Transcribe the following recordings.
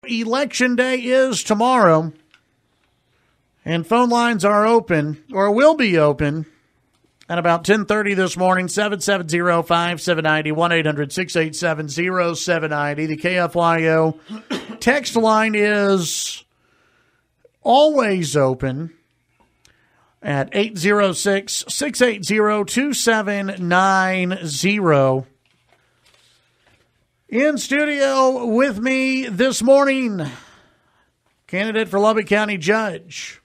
Election day is tomorrow, and phone lines are open, or will be open, at about 10:30 this morning, 770-5790, 1-800-687-0790. The KFYO text line is always open at 806-680-2790. In studio with me this morning, candidate for Lubbock County Judge,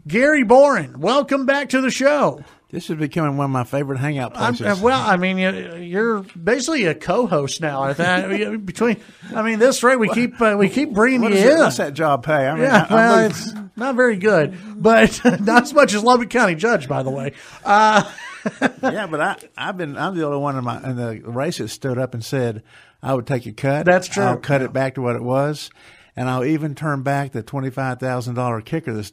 Gary Boren. Welcome back to the show. This is becoming one of my favorite hangout places. You're basically a co-host now. I think this rate we keep bringing you in. What's that job pay? It's not very good, but not as much as Lubbock County Judge, by the way. Yeah, but I'm the only one in the race that stood up and said I would take a cut. That's true. I'll cut it back to what it was, and I'll even turn back the $25,000 kicker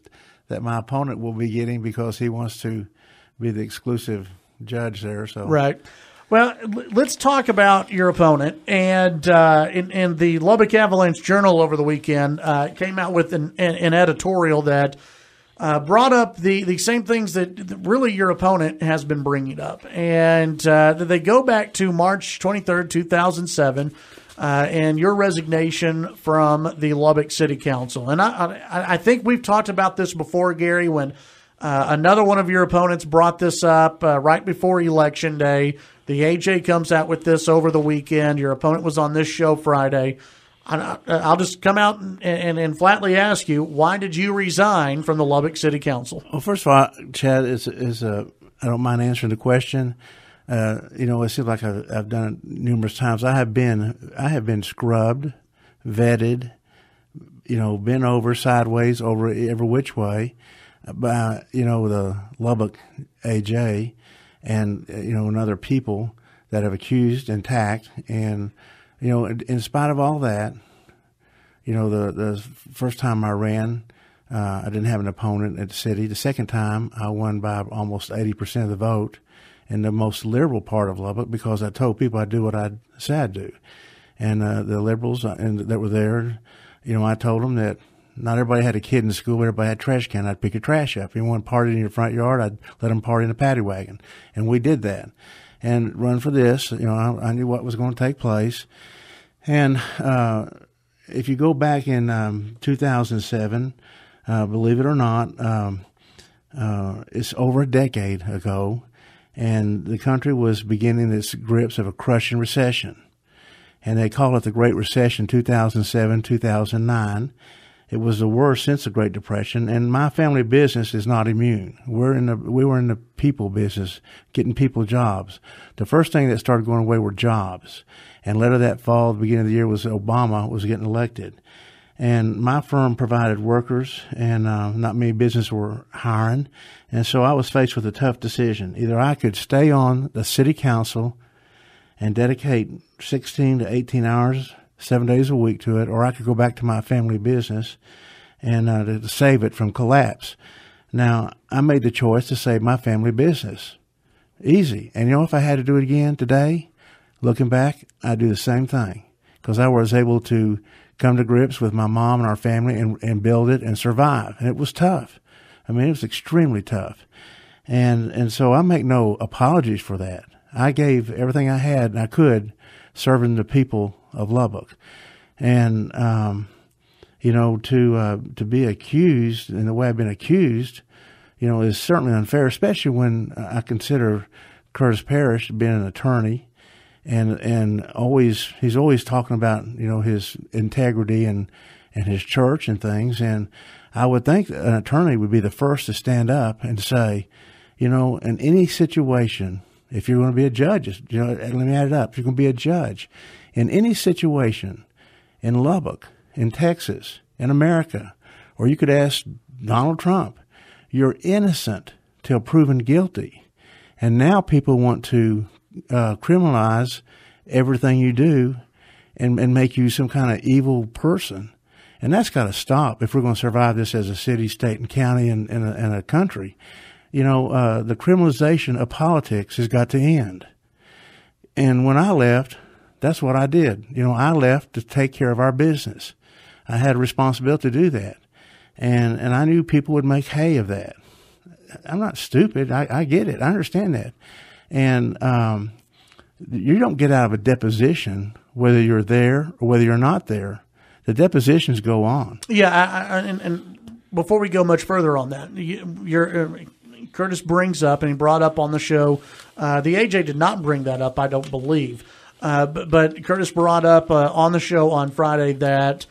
that my opponent will be getting because he wants to be the exclusive judge there. So right. Well, let's talk about your opponent. And in the Lubbock Avalanche Journal over the weekend, came out with an editorial that brought up the same things that really your opponent has been bringing up. And they go back to March 23rd, 2007, and your resignation from the Lubbock City Council. And I think we've talked about this before, Gary, when another one of your opponents brought this up right before Election Day. The AJ comes out with this over the weekend. Your opponent was on this show Friday. I'll just come out and flatly ask you, why did you resign from the Lubbock City Council? Well, first of all, Chad, I don't mind answering the question. It seems like I've done it numerous times. I have been scrubbed, vetted, bent over sideways, over every which way by, the Lubbock AJ and other people that have accused and attacked. And, in spite of all that, the first time I ran, I didn't have an opponent at the city. The second time, I won by almost 80% of the vote in the most liberal part of Lubbock because I told people I'd do what I said I'd do. And the liberals that were there, I told them that not everybody had a kid in school, but everybody had a trash can. I'd pick your trash up. If you wanted to party in your front yard, I'd let them party in a paddy wagon. And we did that. And run for this, I knew what was going to take place. And if you go back in 2007, believe it or not, it's over a decade ago, and the country was beginning its grips of a crushing recession. And they call it the Great Recession, 2007, 2009. It was the worst since the Great Depression, and my family business is not immune. We were in the people business, getting people jobs. The first thing that started going away were jobs. And later that fall, the beginning of the year, was Obama was getting elected. And my firm provided workers, and not many businesses were hiring. And so I was faced with a tough decision. Either I could stay on the city council and dedicate 16 to 18 hours 7 days a week to it, or I could go back to my family business and to save it from collapse. Now, I made the choice to save my family business. Easy. And if I had to do it again today, looking back, I'd do the same thing because I was able to come to grips with my mom and our family and build it and survive. And it was tough. It was extremely tough. And so I make no apologies for that. I gave everything I had and I could serving the people of Lubbock. And, to be accused in the way I've been accused, is certainly unfair, especially when I consider Curtis Parrish being an attorney and he's always talking about, his integrity and his church and things. And I would think an attorney would be the first to stand up and say, in any situation, if you're going to be a judge, let me add it up. If you're going to be a judge in any situation in Lubbock, in Texas, in America, or you could ask Donald Trump, you're innocent till proven guilty. And now people want to criminalize everything you do and make you some kind of evil person. And that's got to stop if we're going to survive this as a city, state, and county and a country. The criminalization of politics has got to end. And when I left, That's what I did. I left to take care of our business. I had a responsibility to do that. And I knew people would make hay of that. I'm not stupid. I get it. I understand that. And you don't get out of a deposition whether you're there or whether you're not there. The depositions go on. Yeah, and before we go much further on that, Curtis brings up, and he brought up on the show, the AJ did not bring that up, I don't believe. But Curtis brought up on the show on Friday that,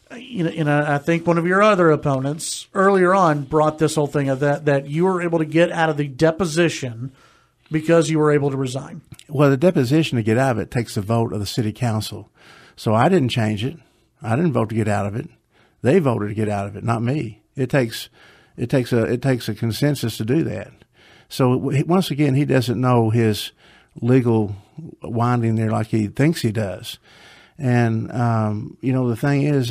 I think one of your other opponents earlier on brought this whole thing of that you were able to get out of the deposition because you were able to resign. Well, the deposition to get out of it takes the vote of the city council. So I didn't change it. I didn't vote to get out of it. They voted to get out of it, not me. It takes a consensus to do that. So once again, he doesn't know his legal winding there like he thinks he does. And, the thing is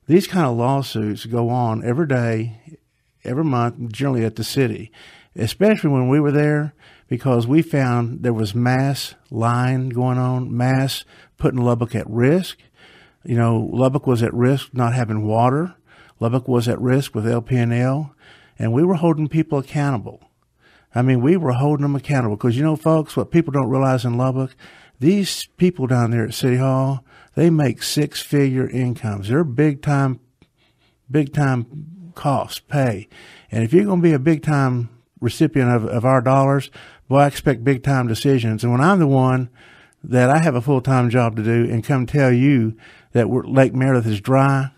these kind of lawsuits go on every day, every month, generally at the city, especially when we were there, because we found there was mass lying going on, mass putting Lubbock at risk. Lubbock was at risk not having water. Lubbock was at risk with LPNL, and we were holding people accountable. We were holding them accountable because, folks, what people don't realize in Lubbock, these people down there at City Hall, they make six-figure incomes. They're big time costs, pay. And if you're going to be a big-time recipient of our dollars, boy, I expect big-time decisions. And when I'm the one that I have a full-time job to do and come tell you that Lake Meredith is dry,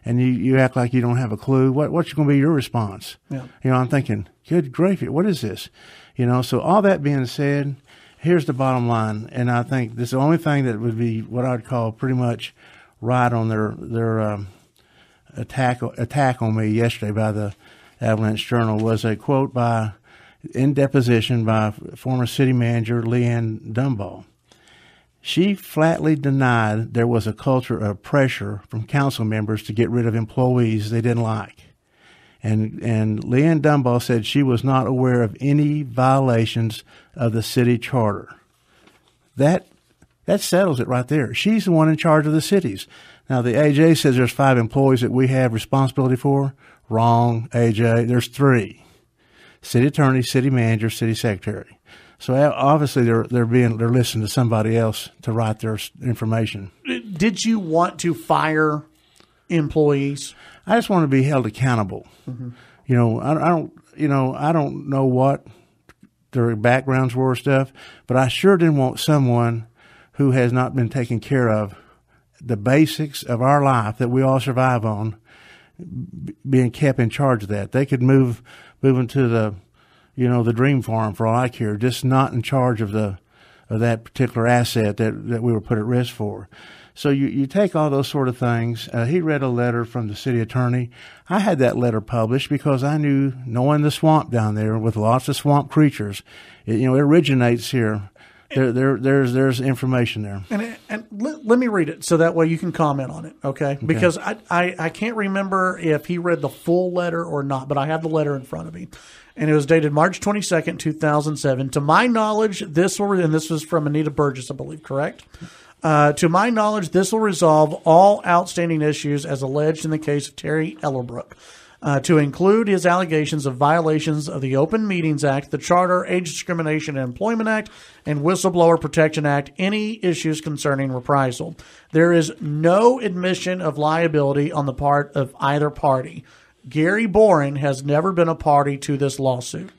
and you act like you don't have a clue, what's going to be your response? Yeah. I'm thinking, good gravy, what is this? So all that being said, here's the bottom line, and I think this is the only thing that would be what I'd call pretty much right on their attack on me yesterday by the Avalanche Journal was a quote in deposition by former city manager Leanne Dunbar. She flatly denied there was a culture of pressure from council members to get rid of employees they didn't like. And Leanne Dunbar said she was not aware of any violations of the city charter. That settles it right there. She's the one in charge of the cities. Now, the AJ says there's 5 employees that we have responsibility for. Wrong, AJ. There's 3. City attorney, city manager, city secretary. So obviously they're listening to somebody else to write their information. Did you want to fire employees? I just want to be held accountable. Mm-hmm. I don't know what their backgrounds were or stuff, but I sure didn't want someone who has not been taken care of, the basics of our life that we all survive on, being kept in charge of that. They could move into the dream farm for all I care, just not in charge of that particular asset that we were put at risk for. So you take all those sort of things. He read a letter from the city attorney. I had that letter published because I knew, knowing the swamp down there with lots of swamp creatures, it originates here. There's information there. And let me read it so that way you can comment on it, okay? Because I can't remember if he read the full letter or not, but I have the letter in front of me. And it was dated March 22nd, 2007. To my knowledge, and this was from Anita Burgess, I believe, correct? To my knowledge, this will resolve all outstanding issues as alleged in the case of Terry Ellerbrook, to include his allegations of violations of the Open Meetings Act, the Charter, Age Discrimination and Employment Act, and Whistleblower Protection Act, any issues concerning reprisal. There is no admission of liability on the part of either party. Gary Boren has never been a party to this lawsuit.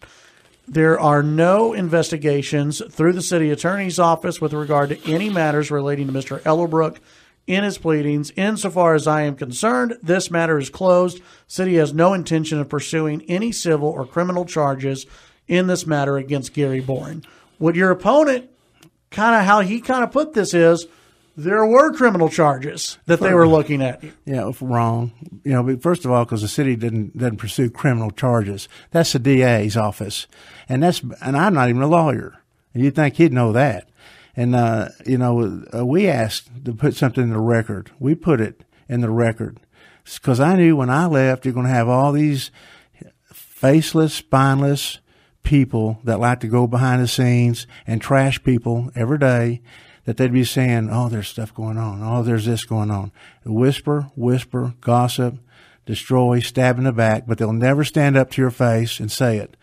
There are no investigations through the city attorney's office with regard to any matters relating to Mr. Ellerbrook in his pleadings. Insofar as I am concerned, this matter is closed. City has no intention of pursuing any civil or criminal charges in this matter against Gary Boren. What your opponent, how he put this is, there were criminal charges that they were looking at. Yeah, wrong. But first of all, because the city doesn't pursue criminal charges. That's the DA's office, and I'm not even a lawyer. You'd think he'd know that. And we asked to put something in the record. We put it in the record because I knew when I left, you're going to have all these faceless, spineless people that like to go behind the scenes and trash people every day. that they'd be saying, oh, there's stuff going on. Oh, there's this going on. Whisper, gossip, destroy, stab in the back, but they'll never stand up to your face and say it.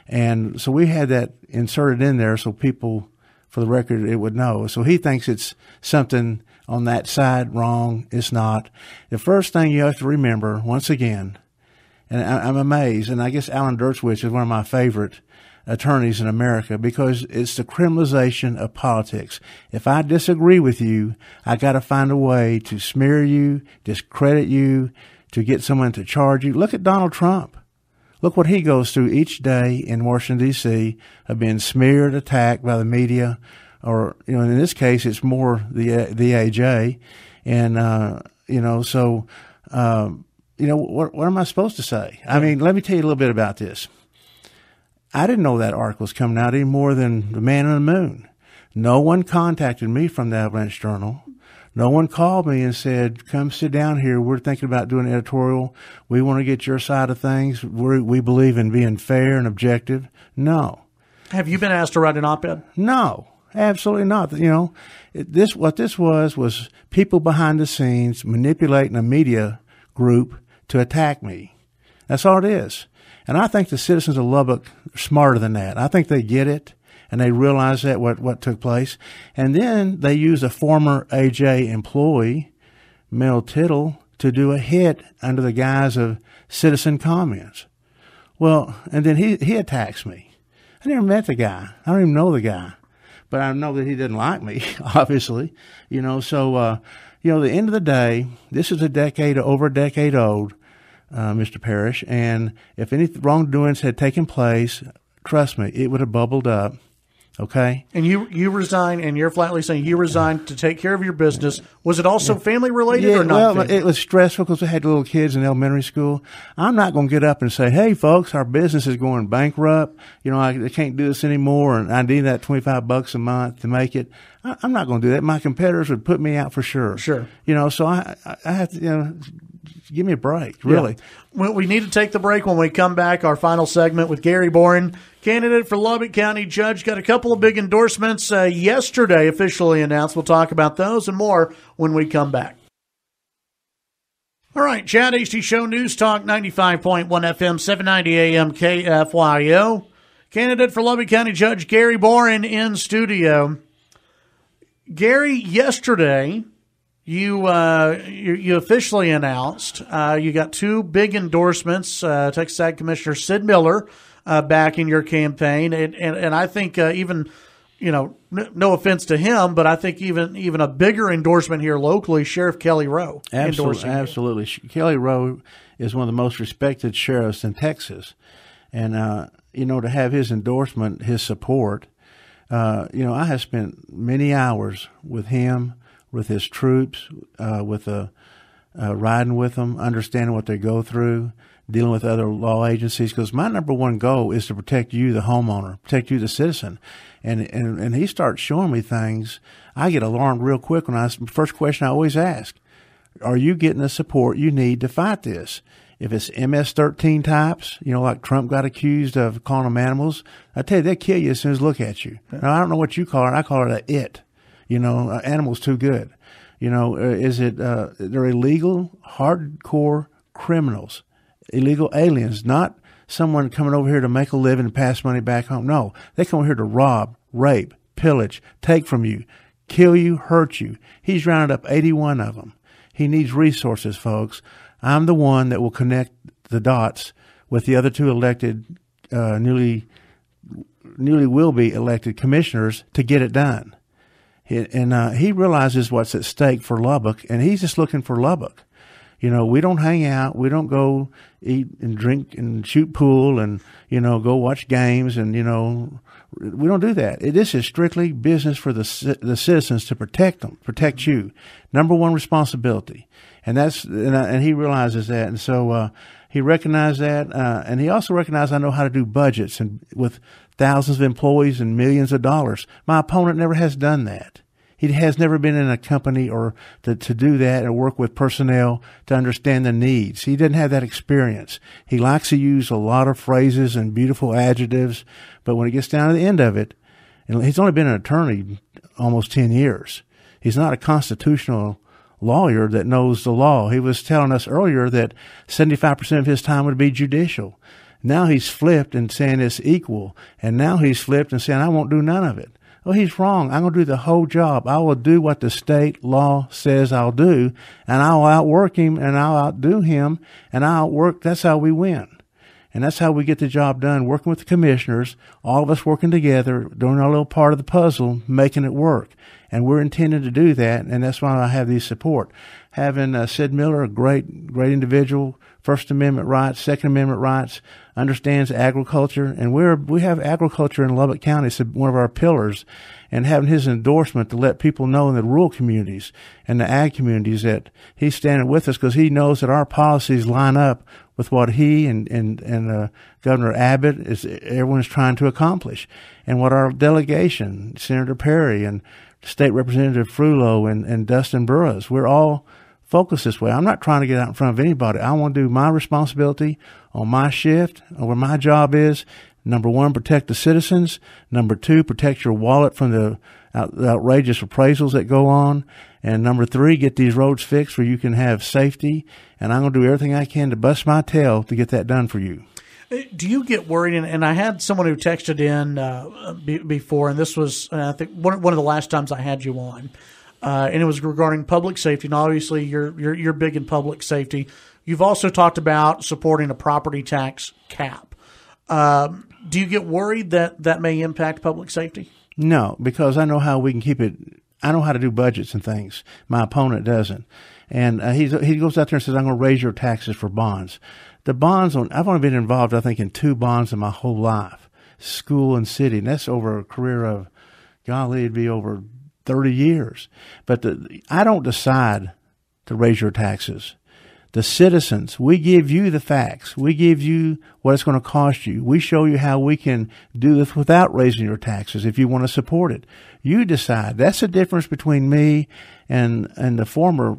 And so we had that inserted in there so people, for the record, it would know. So he thinks it's something on that side. Wrong. It's not. The first thing you have to remember, once again, and I'm amazed, and I guess Alan Dershowitz is one of my favorite attorneys in America, because it's the criminalization of politics. If I disagree with you, I got to find a way to smear you, discredit you, to get someone to charge you. Look at Donald Trump. Look what he goes through each day in Washington, D.C., of being smeared, attacked by the media, or, in this case, it's more the AJ. And, what am I supposed to say? I mean, let me tell you a little bit about this. I didn't know that article was coming out any more than the man on the moon. No one contacted me from the Avalanche Journal. No one called me and said, come sit down here. We're thinking about doing an editorial. We want to get your side of things. We believe in being fair and objective. No. Have you been asked to write an op-ed? No, absolutely not. What this was people behind the scenes manipulating a media group to attack me. That's all it is. And I think the citizens of Lubbock are smarter than that. I think they get it, and they realize that what took place. And then they use a former AJ employee, Mel Tittle, to do a hit under the guise of citizen comments. Well, and then he attacks me. I never met the guy. I don't even know the guy. But I know that he didn't like me, obviously. The end of the day, this is over a decade old, Mr. Parrish, and if any wrongdoings had taken place, trust me, it would have bubbled up. Okay. And you resigned, and you're flatly saying you resigned to take care of your business. Was it also family related or not? Well, it was stressful because we had little kids in elementary school. I'm not going to get up and say, hey, folks, our business is going bankrupt. I can't do this anymore, and I need that $25 a month to make it. I'm not going to do that. My competitors would put me out for sure. Sure. So I have to, give me a break, really. Yeah. Well, we need to take the break. When we come back, our final segment with Gary Boren, candidate for Lubbock County Judge. Got a couple of big endorsements yesterday officially announced. We'll talk about those and more when we come back. All right, Chad Hasty Show, News Talk 95.1 FM, 790 AM KFYO. Candidate for Lubbock County Judge Gary Boren in studio. Gary, yesterday you officially announced you got two big endorsements. Texas Ag Commissioner Sid Miller back in your campaign, and I think even no offense to him, but I think even a bigger endorsement here locally, Sheriff Kelly Rowe. Absolutely. Kelly Rowe is one of the most respected sheriffs in Texas, and to have his endorsement, his support. I have spent many hours with him, with his troops, riding with them, understanding what they go through, dealing with other law agencies. Because my number one goal is to protect you, the homeowner, protect you, the citizen. And he starts showing me things. I get alarmed real quick first question I always ask, are you getting the support you need to fight this? If it's MS-13 types, like Trump got accused of calling them animals, I tell you, they'll kill you as soon as they look at you. Now, I don't know what you call it. I call it it. Animals too good. Is it, they're illegal, hardcore criminals, illegal aliens, not someone coming over here to make a living and pass money back home. No, they come over here to rob, rape, pillage, take from you, kill you, hurt you. He's rounded up 81 of them. He needs resources, folks. I'm the one that will connect the dots with the other two elected, newly will be elected commissioners to get it done. And he realizes what's at stake for Lubbock, and he's just looking for Lubbock. We don't hang out. We don't go eat and drink and shoot pool and, go watch games and, we don't do that. This is strictly business for the citizens to protect them, protect you. Number one responsibility. And he realizes that. And so, he recognized that. And he also recognized I know how to do budgets and with thousands of employees and millions of dollars. My opponent never has done that. He has never been in a company or to do that and work with personnel to understand the needs. He didn't have that experience. He likes to use a lot of phrases and beautiful adjectives, but when it gets down to the end of it, And he's only been an attorney almost 10 years. He's not a constitutional lawyer that knows the law. He was telling us earlier that 75% of his time would be judicial. Now he's flipped and saying it's equal. And now he's flipped and saying, I won't do none of it. Well, he's wrong. I'm going to do the whole job. I will do what the state law says I'll do, and I'll outwork him, and I'll outdo him, and I'll outwork. That's how we win. And that's how we get the job done, working with the commissioners, all of us working together, doing our little part of the puzzle, making it work. And we're intending to do that, and that's why I have the support. Having Sid Miller, a great individual, First Amendment rights, Second Amendment rights, understands agriculture, and we have agriculture in Lubbock County. It's one of our pillars, and having his endorsement to let people know in the rural communities and the ag communities that he's standing with us because he knows that our policies line up with what he and Governor Abbott everyone's trying to accomplish, and what our delegation, Senator Perry and State Representative Frulo and Dustin Burroughs, we're all focused this way. I'm not trying to get out in front of anybody. I want to do my responsibility on my shift, where my job is. Number one, protect the citizens. Number two, protect your wallet from the outrageous appraisals that go on. And number three, get these roads fixed where you can have safety. And I'm going to do everything I can to bust my tail to get that done for you. Do you get worried? And I had someone who texted in before, and this was, I think, one of the last times I had you on, and it was regarding public safety. And obviously, you're big in public safety. You've also talked about supporting a property tax cap. Do you get worried that may impact public safety? No, because I know how we can keep it. I know how to do budgets and things. My opponent doesn't. And he goes out there and says, I'm going to raise your taxes for bonds. The bonds I've only been involved, I think, in 2 bonds in my whole life, school and city. And that's over a career of, golly, it'd be over 30 years. But I don't decide to raise your taxes. The citizens, we give you the facts. We give you what it's going to cost you. We show you how we can do this without raising your taxes if you want to support it. You decide. That's the difference between me and the former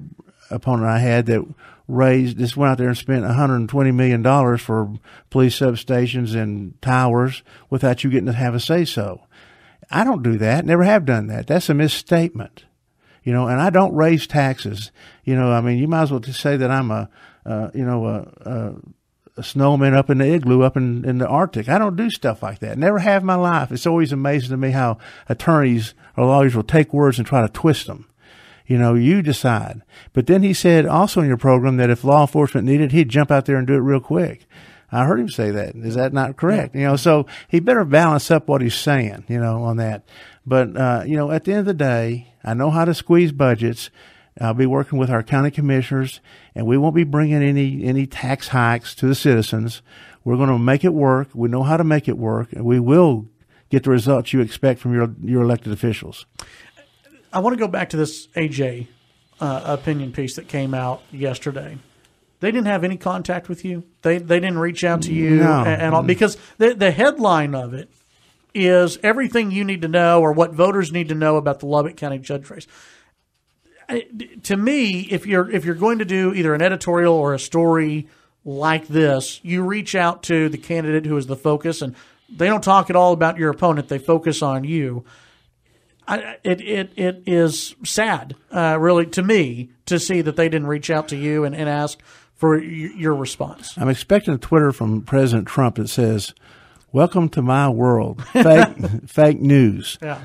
opponent I had that went out there and spent $120 million for police substations and towers without you getting to have a say-so. I don't do that. Never have done that. That's a misstatement. And I don't raise taxes. I mean, you might as well just say that I'm a snowman up in the igloo up in the Arctic. I don't do stuff like that. Never have in my life. It's always amazing to me how attorneys or lawyers will take words and try to twist them. You decide. But then he said also in your program that if law enforcement needed, he'd jump out there and do it real quick. I heard him say that. Is that not correct? Yeah. So he better balance up what he's saying, on that. But, at the end of the day, I know how to squeeze budgets. I'll be working with our county commissioners, and we won't be bringing any tax hikes to the citizens. We're going to make it work. We know how to make it work, and we will get the results you expect from your elected officials. I want to go back to this AJ opinion piece that came out yesterday. They didn't have any contact with you. They didn't reach out to you and all, because the headline of it is everything you need to know or what voters need to know about the Lubbock County Judge race. To me, if you're going to do either an editorial or a story like this, you reach out to the candidate who is the focus, and they don't talk at all about your opponent. They focus on you. It is sad, really, to me, to see that they didn't reach out to you and ask for your response. I'm expecting a Twitter from President Trump that says, "Welcome to my world, fake news." Yeah.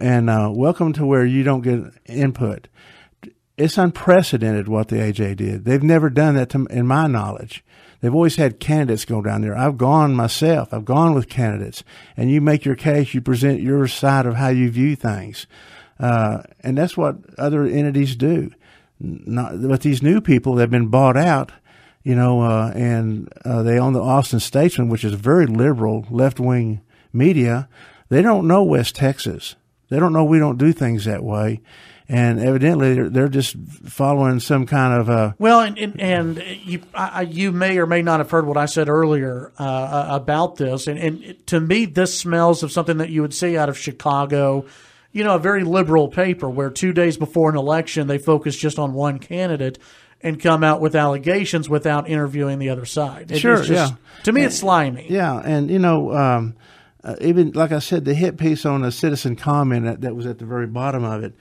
And welcome to where you don't get input. It's unprecedented what the AJ did. They've never done that in my knowledge. They've always had candidates go down there. I've gone myself. I've gone with candidates. And you make your case. You present your side of how you view things. And that's what other entities do. But these new people that have been bought out, and they own the Austin Statesman, which is very liberal, left-wing media. They don't know West Texas. They don't know we don't do things that way. And evidently, they're just following some kind of well, and you may or may not have heard what I said earlier about this. And to me, this smells of something that you would see out of Chicago, a very liberal paper where 2 days before an election they focus just on one candidate and come out with allegations without interviewing the other side. Sure, yeah. To me, it's slimy. Yeah, and even like I said, the hit piece on a citizen comment that was at the very bottom of it,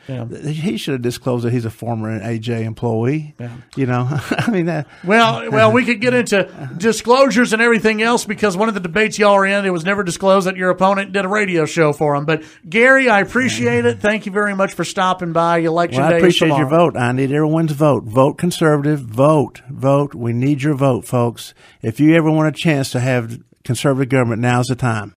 he should have disclosed that he's a former AJ employee. Yeah. You know, I mean that. Well, we could get into disclosures and everything else because one of the debates y'all are in, it was never disclosed that your opponent did a radio show for him. But Gary, I appreciate it. Thank you very much for stopping by. Election day. I appreciate tomorrow. your vote. I need everyone's vote. Vote conservative. Vote. We need your vote, folks. If you ever want a chance to have conservative government, now's the time.